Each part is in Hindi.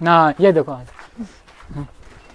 ना ये देखो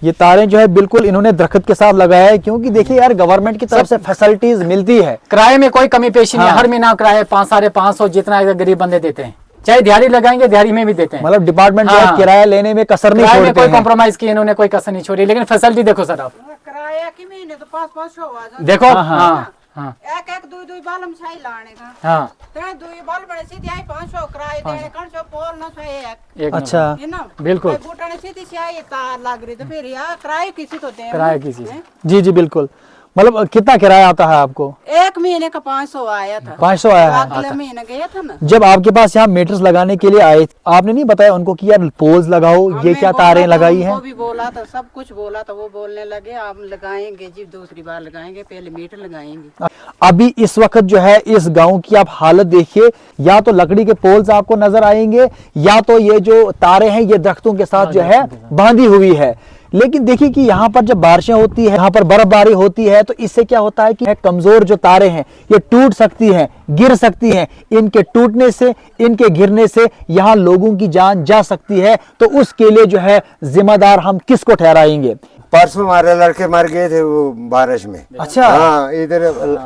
ये तारें जो है बिल्कुल इन्होंने दरख्त के साथ लगाया है, क्योंकि देखिए यार गवर्नमेंट की तरफ से फैसिलिटीज मिलती है, किराए में कोई कमी पेशी नहीं है। हाँ। हर महीना किराया 500-550 जितना गरीब बंदे देते हैं, चाहे दिहाड़ी लगाएंगे दिहाड़ी में भी देते हैं। मतलब डिपार्टमेंट जो है हाँ। किराया लेने में कसर नहीं किराए में छोड़ते कोई हैं। कॉम्प्रोमाइज की इन्होंने कोई कसर नहीं छोड़ी, लेकिन फैसिलिटी देखो सर आप किराया की महीने तो 500 आ जाता देखो। हाँ, हाँ। हाँ हाँ एक एक दुई दुई बाल मछाई लाने का हाँ तेरे दुई बाल बड़े सीधी आई 500 किराए देने कौन सो पोल ना सो एक एक अच्छा है ना बिल्कुल। भाई बूटा ने सीधी से आई तार लग रही तो फिर यार किराए किसी तो दे किराया किसी से। जी जी बिल्कुल। मतलब कितना किराया आता है आपको? एक महीने का 500 आया था। 500 आया है। अगले महीने गया था ना। जब आपके पास यहाँ मीटर्स लगाने के लिए आए, आपने नहीं बताया उनको कि यार पोल्स लगाओ, ये हमें क्या बोला तारें था, लगाई उनको हैं? भी बोला था, सब कुछ बोला था, वो बोलने लगे आप लगाएंगे जी, दूसरी बार लगाएंगे, पहले मीटर लगाएंगे। अभी इस वक्त जो है इस गांव की आप हालत देखिए, या तो लकड़ी के पोल्स आपको नजर आएंगे, या तो ये जो तारें हैं ये दरख्तों के साथ जो है बांधी हुई है। लेकिन देखिए कि यहाँ पर जब बारिशें होती है, यहाँ पर बर्फबारी होती है, तो इससे क्या होता है कि कमजोर जो तारें हैं ये टूट सकती हैं, गिर सकती हैं। इनके टूटने से, इनके गिरने से यहाँ लोगों की जान जा सकती है। तो उसके लिए जो है जिम्मेदार हम किसको ठहराएंगे? परसों हमारे लड़के मर गए थे वो बारिश में। अच्छा। हाँ, इधर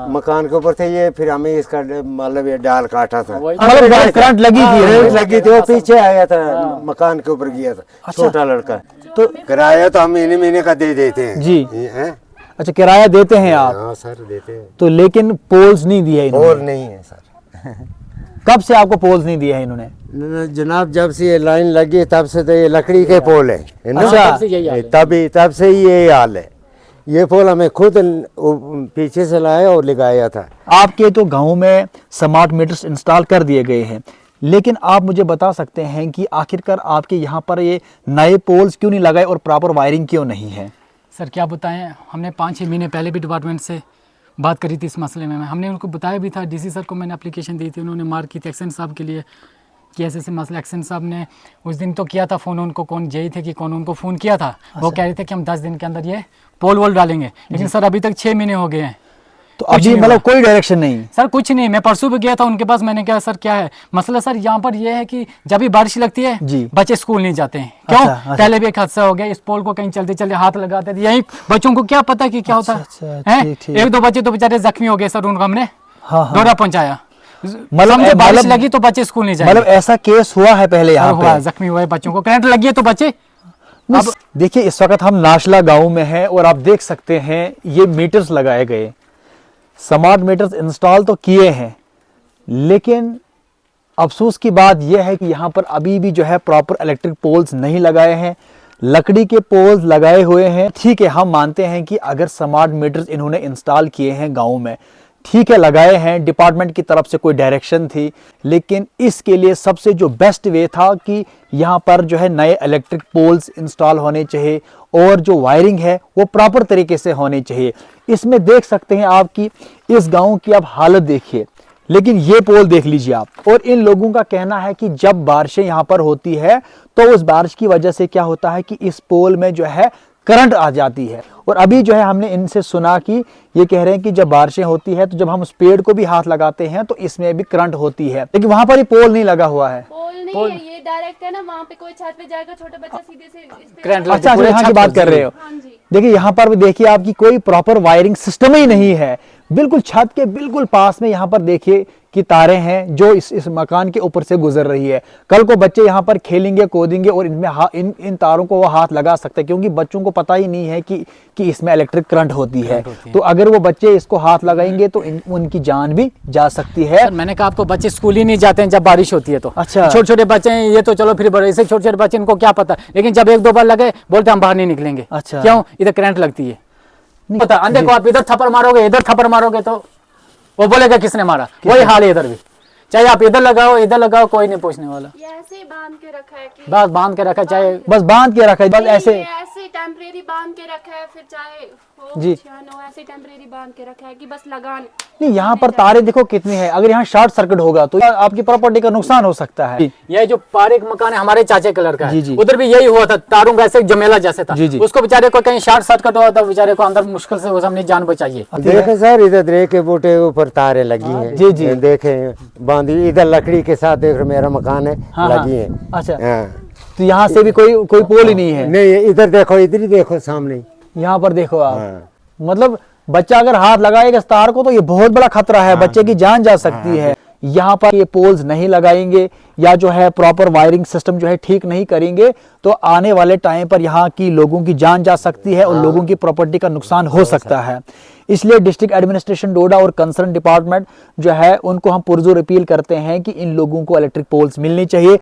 मकान के ऊपर थे ये, फिर हमें इसका मतलब ये डाल काटा था, मतलब करंट लगी थी। लगी थी, वो पीछे आया था, मकान के ऊपर गया था, छोटा लड़का। तो किराया तो हम महीने महीने का दे देते हैं जी। हैं? अच्छा, किराया देते हैं आप? हाँ सर देते हैं। तो लेकिन पोल्स नहीं दिया इन्होंने? पोल नहीं है सर। कब से आपको पोल्स नहीं दिया है इन्होंने? जनाब जब से ये लाइन लगी तब से तो ये लकड़ी के पोल है ना? अच्छा। तब से यही हाल है। तब से ही ये हाल है। ये पोल हमें खुद पीछे से लाया और लगाया था। आपके तो गांव में स्मार्ट मीटर्स इंस्टॉल कर दिए गए हैं, लेकिन आप मुझे बता सकते हैं कि आखिरकार आपके यहाँ पर ये नए पोल्स क्यों नहीं लगाए और प्रॉपर वायरिंग क्यों नहीं है? सर क्या बताएं, हमने 5-6 महीने पहले भी डिपार्टमेंट से बात करी थी इस मसले में। हमने उनको बताया भी था, डीसी सर को मैंने एप्लीकेशन दी थी, उन्होंने मार्क की थी एक्शन साहब के लिए कि ऐसे ऐसे मसला। एक्शन साहब ने उस दिन तो किया था फ़ोन, उनको कौन जेई थे कि कौन उनको फ़ोन किया था। वो कह रहे थे कि हम 10 दिन के अंदर ये पोल वोल डालेंगे, लेकिन सर अभी तक 6 महीने हो गए हैं। तो अभी मतलब कोई डायरेक्शन नहीं? सर कुछ नहीं। मैं परसों भी गया था उनके पास, मैंने कहा सर क्या है मसला? सर यहाँ पर ये है कि जब भी बारिश लगती है जी। बच्चे स्कूल नहीं जाते हैं। क्यों? अच्छा। पहले भी एक हादसा हो गया, इस पोल को कहीं चलते चलते हाथ लगाते थे, यही बच्चों को क्या पता कि क्या होता है। ठीक। 1-2 बच्चे तो बेचारे जख्मी हो गए सर, उनको हमने हाँ। दौरा पहुंचाया। मतलब बारिश लगी तो बच्चे स्कूल नहीं जाएंगे। मतलब ऐसा केस हुआ है पहले यहाँ हुआ, पे? जख्मी हुए बच्चों को, करंट लगी है तो बच्चे। अब देखिए इस वक्त हम नाशला गांव में हैं और आप देख सकते हैं ये मीटर्स लगाए गए, स्मार्ट मीटर्स इंस्टॉल तो किए हैं, लेकिन अफसोस की बात यह है कि यहाँ पर अभी भी जो है प्रॉपर इलेक्ट्रिक पोल्स नहीं लगाए हैं, लकड़ी के पोल्स लगाए हुए हैं। ठीक है, हम मानते हैं कि अगर स्मार्ट मीटर्स इन्होंने इंस्टॉल किए हैं गांव में, ठीक है लगाए हैं, डिपार्टमेंट की तरफ से कोई डायरेक्शन थी, लेकिन इसके लिए सबसे जो बेस्ट वे था कि यहाँ पर जो है नए इलेक्ट्रिक पोल्स इंस्टॉल होने चाहिए और जो वायरिंग है वो प्रॉपर तरीके से होनी चाहिए। इसमें देख सकते हैं आपकी इस गांव की आप हालत देखिए, लेकिन ये पोल देख लीजिए आप। और इन लोगों का कहना है कि जब बारिशें यहाँ पर होती है तो उस बारिश की वजह से क्या होता है कि इस पोल में जो है करंट आ जाती है। और अभी जो है हमने इनसे सुना कि ये कह रहे हैं कि जब बारिशें होती है तो जब हम उस पेड़ को भी हाथ लगाते हैं तो इसमें भी करंट होती है, लेकिन वहां पर ये पोल नहीं लगा हुआ है। पोल नहीं है, ये डायरेक्ट है ना, वहाँ पे कोई छत पे जाएगा, छोटा बच्चा सीधे से इस पे करंट अच्छा, यहाँ की बात कर रहे हो? हाँ जी। देखिए यहाँ पर भी देखिए आपकी कोई प्रॉपर वायरिंग सिस्टम ही नहीं है, बिल्कुल छत के बिल्कुल पास में यहाँ पर देखिए कि तारें हैं जो इस मकान के ऊपर से गुजर रही है। कल को बच्चे यहाँ पर खेलेंगे कूदेंगे और इनमें इन तारों को वो हाथ लगा सकते हैं, क्योंकि बच्चों को पता ही नहीं है कि इसमें इलेक्ट्रिक करंट होती है। तो अगर वो बच्चे इसको हाथ लगाएंगे तो उनकी जान भी जा सकती है। सर मैंने कहा आपको बच्चे स्कूल ही नहीं जाते हैं जब बारिश होती है तो। अच्छा। छोटे छोटे बच्चे हैं ये तो चलो फिर बड़े, ऐसे छोटे छोटे बच्चे इनको क्या पता, लेकिन जब 1-2 बार लगे बोलते हम बाहर नहीं निकलेंगे। अच्छा। क्यों? इधर करंट लगती है। पता अंधे को आप इधर थप्पड़ मारोगे, इधर थप्पड़ मारोगे तो वो बोलेगा किसने मारा। वही हाल है इधर भी, चाहे आप इधर लगाओ इधर लगाओ, कोई नहीं पूछने वाला। ये ऐसे ही बांध के रखा है कि बस बांध के रखा, चाहे बस बांध के रखा है, बस ऐसे। ये ऐसे टेम्परेरी बांध के रखा है, फिर चाहे हो जी। हो ऐसे टेम्परेरी बांध के रखा है कि बस लगाने। नहीं, यहाँ पर तारे देखो कितनी है, अगर यहाँ शॉर्ट सर्किट होगा तो आपकी प्रॉपर्टी का नुकसान हो सकता है। ये जो पार एक मकान है हमारे चाचे का लड़का जी, जी। है, उधर भी यही हुआ था, तारों का ऐसे जमेला जैसे था। जी, जी। उसको बेचारे को कहीं शॉर्ट सर्किट हुआ था, बेचारे को अंदर मुश्किल से हमने जान बचाई है। देखे सर इधर देखे बूटे ऊपर तारे लगी हैं। जी, जी। देखे बांधी, इधर लकड़ी के साथ देख मेरा मकान है, हाँ, लगी है। अच्छा। हाँ। तो यहाँ से भी कोई पोल ही नहीं है। नहीं, इधर देखो, इधर ही देखो सामने। यहाँ पर देखो आप, हाँ। मतलब बच्चा अगर हाथ लगाएगा इस तार को तो ये बहुत बड़ा खतरा है, बच्चे की जान जा सकती है। यहाँ पर ये पोल्स नहीं लगाएंगे या जो है प्रॉपर वायरिंग सिस्टम जो है ठीक नहीं करेंगे तो आने वाले टाइम पर यहाँ की लोगों की जान जा सकती है और लोगों की प्रॉपर्टी का नुकसान हो सकता है। इसलिए डिस्ट्रिक्ट एडमिनिस्ट्रेशन डोडा और कंसर्न डिपार्टमेंट जो है उनको हम पुरजोर अपील करते हैं कि इन लोगों को इलेक्ट्रिक पोल्स मिलनी चाहिए।